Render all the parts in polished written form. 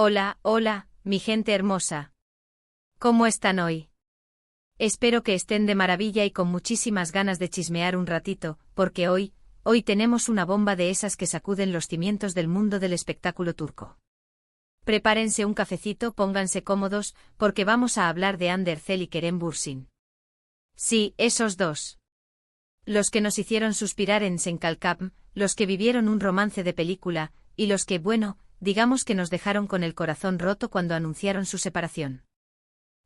Hola, hola, mi gente hermosa. ¿Cómo están hoy? Espero que estén de maravilla y con muchísimas ganas de chismear un ratito, porque hoy tenemos una bomba de esas que sacuden los cimientos del mundo del espectáculo turco. Prepárense un cafecito, pónganse cómodos, porque vamos a hablar de Hande Erçel y Kerem Bürsin. Sí, esos dos. Los que nos hicieron suspirar en Senkalkam, los que vivieron un romance de película, y los que, bueno, digamos que nos dejaron con el corazón roto cuando anunciaron su separación.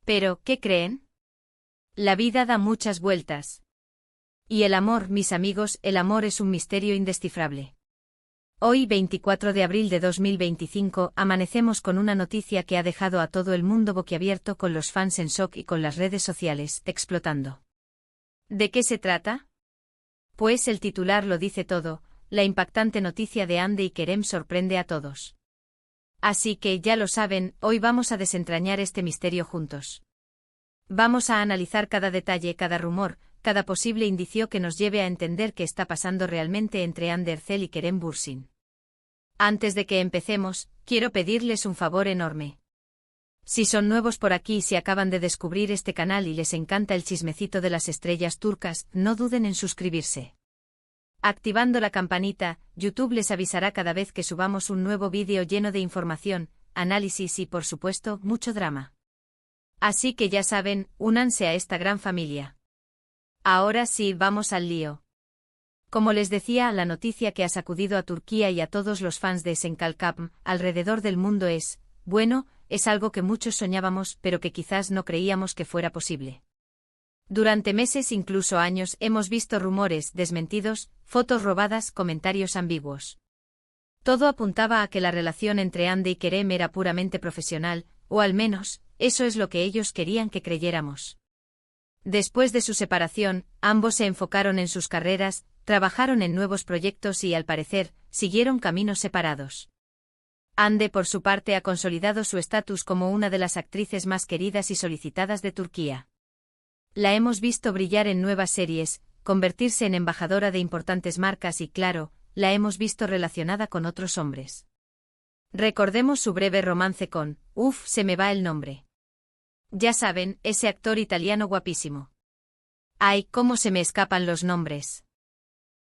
Pero, ¿qué creen? La vida da muchas vueltas. Y el amor, mis amigos, el amor es un misterio indescifrable. Hoy, 24 de abril de 2025, amanecemos con una noticia que ha dejado a todo el mundo boquiabierto, con los fans en shock y con las redes sociales explotando. ¿De qué se trata? Pues el titular lo dice todo: la impactante noticia de Hande y Kerem sorprende a todos. Así que, ya lo saben, hoy vamos a desentrañar este misterio juntos. Vamos a analizar cada detalle, cada rumor, cada posible indicio que nos lleve a entender qué está pasando realmente entre Hande Erçel y Kerem Bürsin. Antes de que empecemos, quiero pedirles un favor enorme. Si son nuevos por aquí y si acaban de descubrir este canal y les encanta el chismecito de las estrellas turcas, no duden en suscribirse. Activando la campanita, YouTube les avisará cada vez que subamos un nuevo vídeo lleno de información, análisis y, por supuesto, mucho drama. Así que ya saben, únanse a esta gran familia. Ahora sí, vamos al lío. Como les decía, la noticia que ha sacudido a Turquía y a todos los fans de Senkalkam alrededor del mundo es, bueno, es algo que muchos soñábamos, pero que quizás no creíamos que fuera posible. Durante meses, incluso años, hemos visto rumores desmentidos, fotos robadas, comentarios ambiguos. Todo apuntaba a que la relación entre Hande y Kerem era puramente profesional, o al menos, eso es lo que ellos querían que creyéramos. Después de su separación, ambos se enfocaron en sus carreras, trabajaron en nuevos proyectos y, al parecer, siguieron caminos separados. Hande, por su parte, ha consolidado su estatus como una de las actrices más queridas y solicitadas de Turquía. La hemos visto brillar en nuevas series, convertirse en embajadora de importantes marcas y, claro, la hemos visto relacionada con otros hombres. Recordemos su breve romance con, se me va el nombre. Ya saben, ese actor italiano guapísimo. Ay, cómo se me escapan los nombres.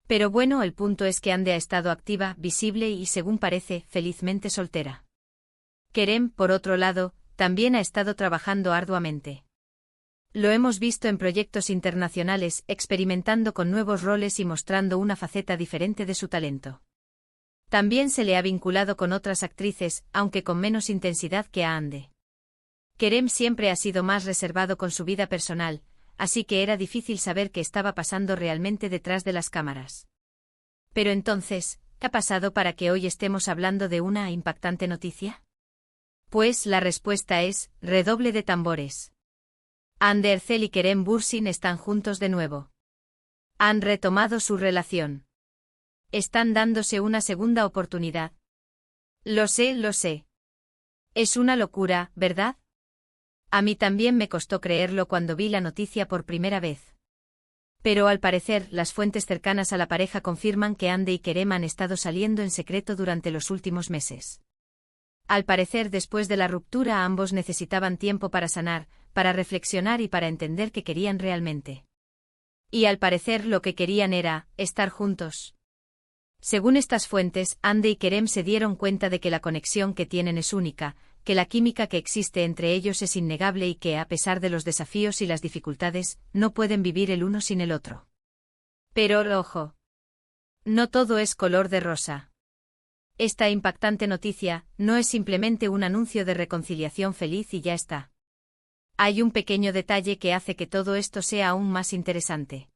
Pero bueno, el punto es que Hande ha estado activa, visible y, según parece, felizmente soltera. Kerem, por otro lado, también ha estado trabajando arduamente. Lo hemos visto en proyectos internacionales, experimentando con nuevos roles y mostrando una faceta diferente de su talento. También se le ha vinculado con otras actrices, aunque con menos intensidad que a Hande. Kerem siempre ha sido más reservado con su vida personal, así que era difícil saber qué estaba pasando realmente detrás de las cámaras. Pero entonces, ¿qué ha pasado para que hoy estemos hablando de una impactante noticia? Pues la respuesta es, redoble de tambores. Hande Erçel y Kerem Bürsin están juntos de nuevo. Han retomado su relación. Están dándose una segunda oportunidad. Lo sé, lo sé. Es una locura, ¿verdad? A mí también me costó creerlo cuando vi la noticia por primera vez. Pero al parecer, las fuentes cercanas a la pareja confirman que Hande y Kerem han estado saliendo en secreto durante los últimos meses. Al parecer, después de la ruptura, ambos necesitaban tiempo para sanar, para reflexionar y para entender qué querían realmente. Y al parecer lo que querían era estar juntos. Según estas fuentes, Hande y Kerem se dieron cuenta de que la conexión que tienen es única, que la química que existe entre ellos es innegable y que, a pesar de los desafíos y las dificultades, no pueden vivir el uno sin el otro. Pero, ojo. No todo es color de rosa. Esta impactante noticia no es simplemente un anuncio de reconciliación feliz y ya está. Hay un pequeño detalle que hace que todo esto sea aún más interesante.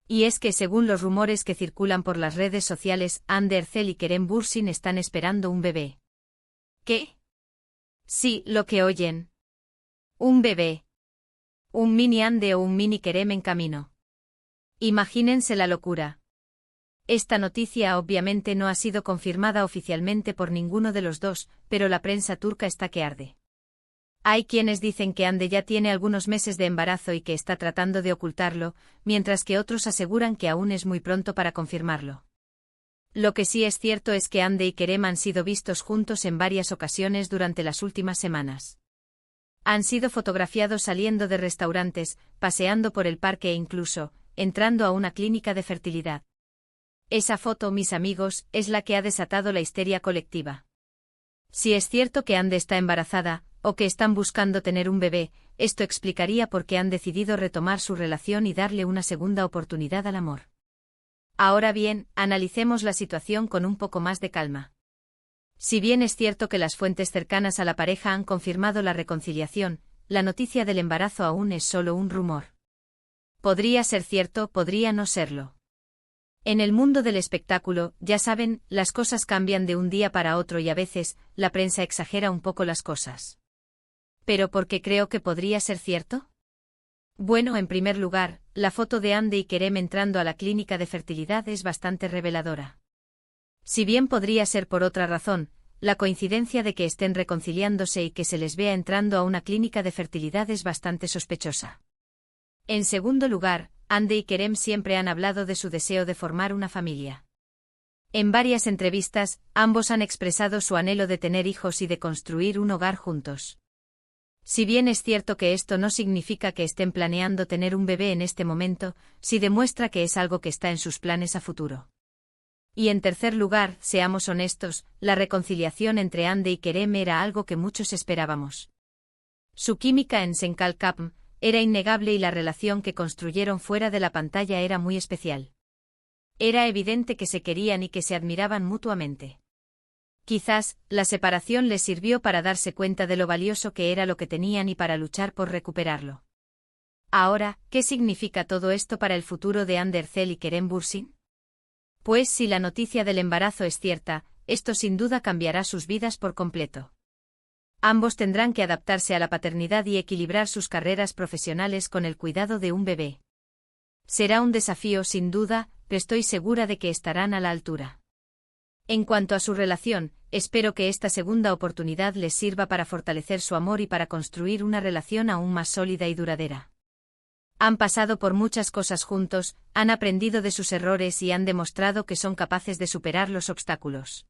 Y es que, según los rumores que circulan por las redes sociales, Hande Erçel y Kerem Bürsin están esperando un bebé. ¿Qué? Sí, lo que oyen. Un bebé. Un mini Hande o un mini Kerem en camino. Imagínense la locura. Esta noticia obviamente no ha sido confirmada oficialmente por ninguno de los dos, pero la prensa turca está que arde. Hay quienes dicen que Hande ya tiene algunos meses de embarazo y que está tratando de ocultarlo, mientras que otros aseguran que aún es muy pronto para confirmarlo. Lo que sí es cierto es que Ande y Kerem han sido vistos juntos en varias ocasiones durante las últimas semanas. Han sido fotografiados saliendo de restaurantes, paseando por el parque e incluso, entrando a una clínica de fertilidad. Esa foto, mis amigos, es la que ha desatado la histeria colectiva. Si es cierto que Ande está embarazada, o que están buscando tener un bebé, esto explicaría por qué han decidido retomar su relación y darle una segunda oportunidad al amor. Ahora bien, analicemos la situación con un poco más de calma. Si bien es cierto que las fuentes cercanas a la pareja han confirmado la reconciliación, la noticia del embarazo aún es solo un rumor. Podría ser cierto, podría no serlo. En el mundo del espectáculo, ya saben, las cosas cambian de un día para otro y a veces, la prensa exagera un poco las cosas. ¿Pero por qué creo que podría ser cierto? Bueno, en primer lugar, la foto de Ande y Kerem entrando a la clínica de fertilidad es bastante reveladora. Si bien podría ser por otra razón, la coincidencia de que estén reconciliándose y que se les vea entrando a una clínica de fertilidad es bastante sospechosa. En segundo lugar, Ande y Kerem siempre han hablado de su deseo de formar una familia. En varias entrevistas, ambos han expresado su anhelo de tener hijos y de construir un hogar juntos. Si bien es cierto que esto no significa que estén planeando tener un bebé en este momento, sí demuestra que es algo que está en sus planes a futuro. Y en tercer lugar, seamos honestos, la reconciliación entre Ande y Kerem era algo que muchos esperábamos. Su química en Senkalkapm era innegable y la relación que construyeron fuera de la pantalla era muy especial. Era evidente que se querían y que se admiraban mutuamente. Quizás, la separación les sirvió para darse cuenta de lo valioso que era lo que tenían y para luchar por recuperarlo. Ahora, ¿qué significa todo esto para el futuro de Ande Erçel y Kerem Bürsin? Pues si la noticia del embarazo es cierta, esto sin duda cambiará sus vidas por completo. Ambos tendrán que adaptarse a la paternidad y equilibrar sus carreras profesionales con el cuidado de un bebé. Será un desafío sin duda, pero estoy segura de que estarán a la altura. En cuanto a su relación, espero que esta segunda oportunidad les sirva para fortalecer su amor y para construir una relación aún más sólida y duradera. Han pasado por muchas cosas juntos, han aprendido de sus errores y han demostrado que son capaces de superar los obstáculos.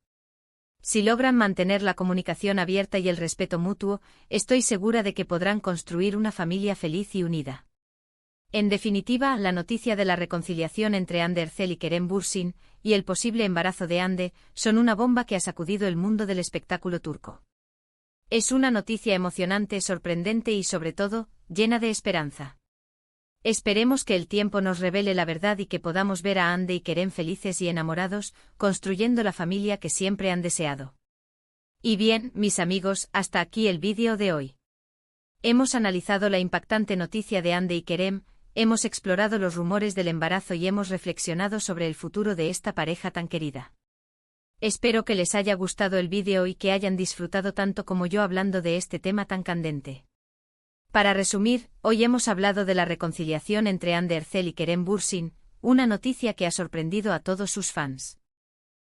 Si logran mantener la comunicación abierta y el respeto mutuo, estoy segura de que podrán construir una familia feliz y unida. En definitiva, la noticia de la reconciliación entre Ande Erçel y Kerem Bürsin, y el posible embarazo de Ande, son una bomba que ha sacudido el mundo del espectáculo turco. Es una noticia emocionante, sorprendente y sobre todo, llena de esperanza. Esperemos que el tiempo nos revele la verdad y que podamos ver a Ande y Kerem felices y enamorados, construyendo la familia que siempre han deseado. Y bien, mis amigos, hasta aquí el vídeo de hoy. Hemos analizado la impactante noticia de Ande y Kerem, hemos explorado los rumores del embarazo y hemos reflexionado sobre el futuro de esta pareja tan querida. Espero que les haya gustado el vídeo y que hayan disfrutado tanto como yo hablando de este tema tan candente. Para resumir, hoy hemos hablado de la reconciliación entre Ande Erçel y Kerem Bürsin, una noticia que ha sorprendido a todos sus fans.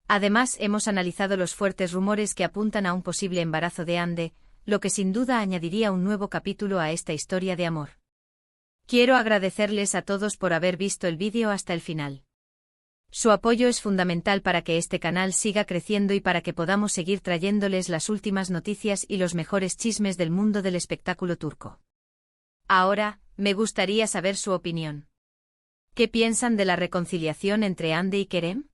Además, hemos analizado los fuertes rumores que apuntan a un posible embarazo de Ande, lo que sin duda añadiría un nuevo capítulo a esta historia de amor. Quiero agradecerles a todos por haber visto el vídeo hasta el final. Su apoyo es fundamental para que este canal siga creciendo y para que podamos seguir trayéndoles las últimas noticias y los mejores chismes del mundo del espectáculo turco. Ahora, me gustaría saber su opinión. ¿Qué piensan de la reconciliación entre Ande y Kerem?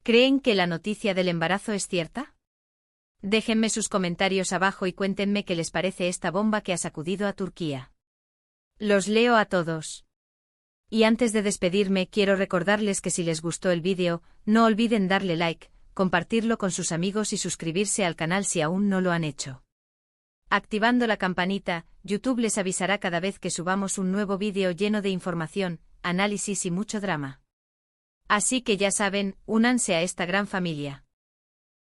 ¿Creen que la noticia del embarazo es cierta? Déjenme sus comentarios abajo y cuéntenme qué les parece esta bomba que ha sacudido a Turquía. Los leo a todos. Y antes de despedirme quiero recordarles que si les gustó el vídeo, no olviden darle like, compartirlo con sus amigos y suscribirse al canal si aún no lo han hecho. Activando la campanita, YouTube les avisará cada vez que subamos un nuevo vídeo lleno de información, análisis y mucho drama. Así que ya saben, únanse a esta gran familia.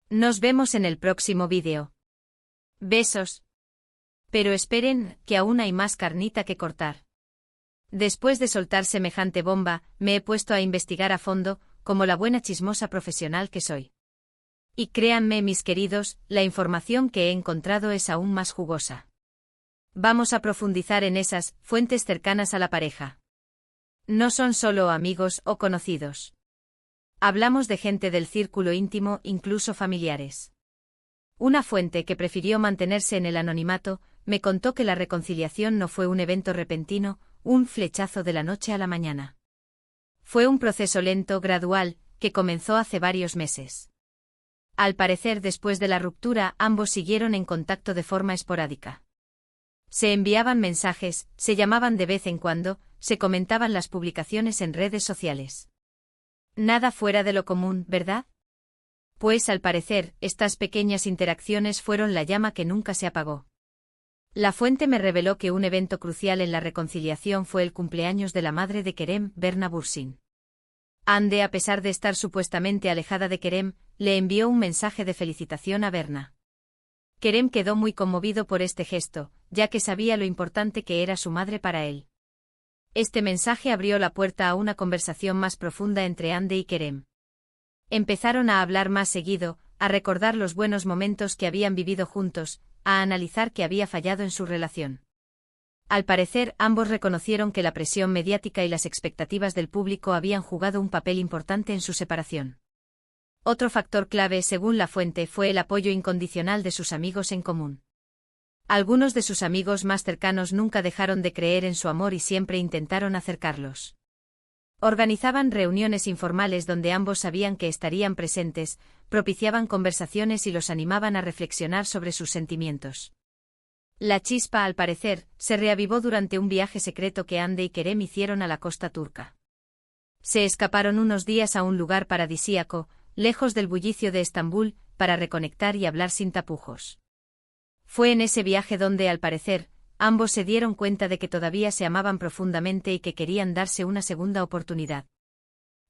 Nos vemos en el próximo vídeo. Besos. Pero esperen, que aún hay más carnita que cortar. Después de soltar semejante bomba, me he puesto a investigar a fondo, como la buena chismosa profesional que soy. Y créanme, mis queridos, la información que he encontrado es aún más jugosa. Vamos a profundizar en esas fuentes cercanas a la pareja. No son solo amigos o conocidos. Hablamos de gente del círculo íntimo, incluso familiares. Una fuente que prefirió mantenerse en el anonimato, me contó que la reconciliación no fue un evento repentino, un flechazo de la noche a la mañana. Fue un proceso lento, gradual, que comenzó hace varios meses. Al parecer, después de la ruptura, ambos siguieron en contacto de forma esporádica. Se enviaban mensajes, se llamaban de vez en cuando, se comentaban las publicaciones en redes sociales. Nada fuera de lo común, ¿verdad? Pues al parecer, estas pequeñas interacciones fueron la llama que nunca se apagó. La fuente me reveló que un evento crucial en la reconciliación fue el cumpleaños de la madre de Kerem, Berna Bursin. Hande, a pesar de estar supuestamente alejada de Kerem, le envió un mensaje de felicitación a Berna. Kerem quedó muy conmovido por este gesto, ya que sabía lo importante que era su madre para él. Este mensaje abrió la puerta a una conversación más profunda entre Hande y Kerem. Empezaron a hablar más seguido, a recordar los buenos momentos que habían vivido juntos, a analizar qué había fallado en su relación. Al parecer, ambos reconocieron que la presión mediática y las expectativas del público habían jugado un papel importante en su separación. Otro factor clave, según la fuente, fue el apoyo incondicional de sus amigos en común. Algunos de sus amigos más cercanos nunca dejaron de creer en su amor y siempre intentaron acercarlos. Organizaban reuniones informales donde ambos sabían que estarían presentes, propiciaban conversaciones y los animaban a reflexionar sobre sus sentimientos. La chispa, al parecer, se reavivó durante un viaje secreto que Hande y Kerem hicieron a la costa turca. Se escaparon unos días a un lugar paradisíaco, lejos del bullicio de Estambul, para reconectar y hablar sin tapujos. Fue en ese viaje donde, al parecer, ambos se dieron cuenta de que todavía se amaban profundamente y que querían darse una segunda oportunidad.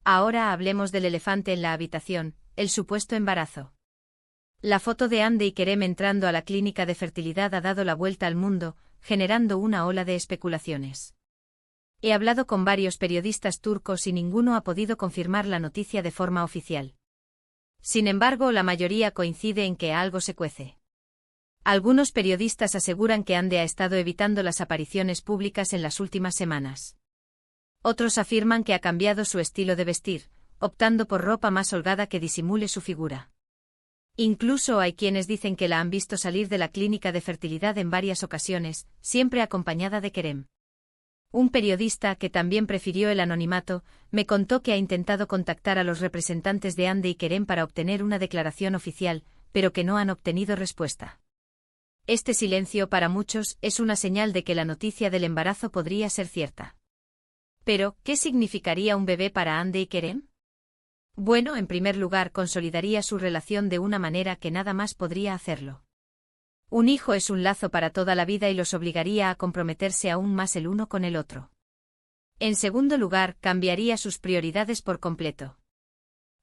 Ahora hablemos del elefante en la habitación, el supuesto embarazo. La foto de Hande y Kerem entrando a la clínica de fertilidad ha dado la vuelta al mundo, generando una ola de especulaciones. He hablado con varios periodistas turcos y ninguno ha podido confirmar la noticia de forma oficial. Sin embargo, la mayoría coincide en que algo se cuece. Algunos periodistas aseguran que Hande ha estado evitando las apariciones públicas en las últimas semanas. Otros afirman que ha cambiado su estilo de vestir, optando por ropa más holgada que disimule su figura. Incluso hay quienes dicen que la han visto salir de la clínica de fertilidad en varias ocasiones, siempre acompañada de Kerem. Un periodista, que también prefirió el anonimato, me contó que ha intentado contactar a los representantes de Hande y Kerem para obtener una declaración oficial, pero que no han obtenido respuesta. Este silencio para muchos es una señal de que la noticia del embarazo podría ser cierta. Pero, ¿qué significaría un bebé para Hande y Kerem? Bueno, en primer lugar, consolidaría su relación de una manera que nada más podría hacerlo. Un hijo es un lazo para toda la vida y los obligaría a comprometerse aún más el uno con el otro. En segundo lugar, cambiaría sus prioridades por completo.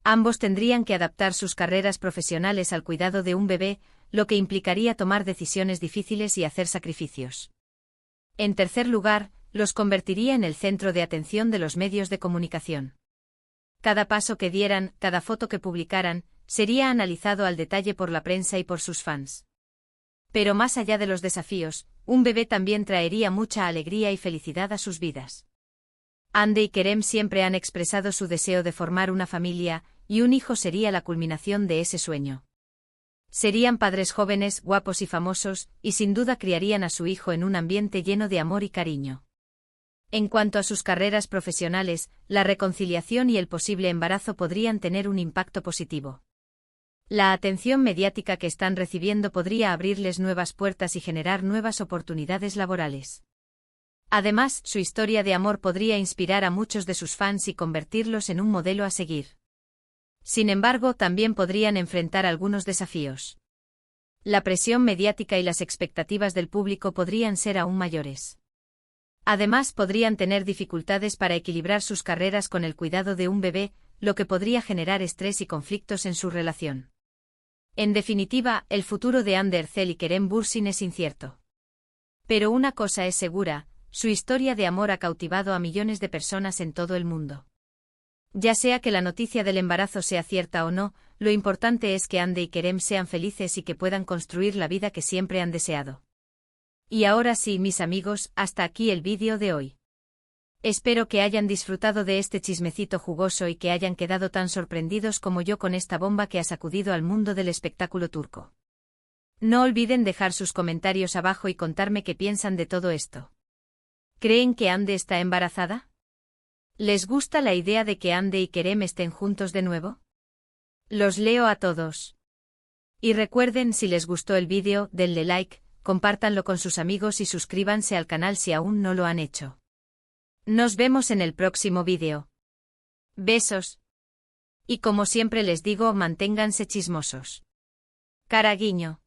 Ambos tendrían que adaptar sus carreras profesionales al cuidado de un bebé, lo que implicaría tomar decisiones difíciles y hacer sacrificios. En tercer lugar, los convertiría en el centro de atención de los medios de comunicación. Cada paso que dieran, cada foto que publicaran, sería analizado al detalle por la prensa y por sus fans. Pero más allá de los desafíos, un bebé también traería mucha alegría y felicidad a sus vidas. Hande y Kerem siempre han expresado su deseo de formar una familia, y un hijo sería la culminación de ese sueño. Serían padres jóvenes, guapos y famosos, y sin duda criarían a su hijo en un ambiente lleno de amor y cariño. En cuanto a sus carreras profesionales, la reconciliación y el posible embarazo podrían tener un impacto positivo. La atención mediática que están recibiendo podría abrirles nuevas puertas y generar nuevas oportunidades laborales. Además, su historia de amor podría inspirar a muchos de sus fans y convertirlos en un modelo a seguir. Sin embargo, también podrían enfrentar algunos desafíos. La presión mediática y las expectativas del público podrían ser aún mayores. Además, podrían tener dificultades para equilibrar sus carreras con el cuidado de un bebé, lo que podría generar estrés y conflictos en su relación. En definitiva, el futuro de Hande Erçel y Kerem Bürsin es incierto. Pero una cosa es segura, su historia de amor ha cautivado a millones de personas en todo el mundo. Ya sea que la noticia del embarazo sea cierta o no, lo importante es que Hande y Kerem sean felices y que puedan construir la vida que siempre han deseado. Y ahora sí, mis amigos, hasta aquí el vídeo de hoy. Espero que hayan disfrutado de este chismecito jugoso y que hayan quedado tan sorprendidos como yo con esta bomba que ha sacudido al mundo del espectáculo turco. No olviden dejar sus comentarios abajo y contarme qué piensan de todo esto. ¿Creen que Hande está embarazada? ¿Les gusta la idea de que Hande y Kerem estén juntos de nuevo? Los leo a todos. Y recuerden, si les gustó el vídeo, denle like, compártanlo con sus amigos y suscríbanse al canal si aún no lo han hecho. Nos vemos en el próximo vídeo. Besos. Y como siempre les digo, manténganse chismosos. Cara guiño.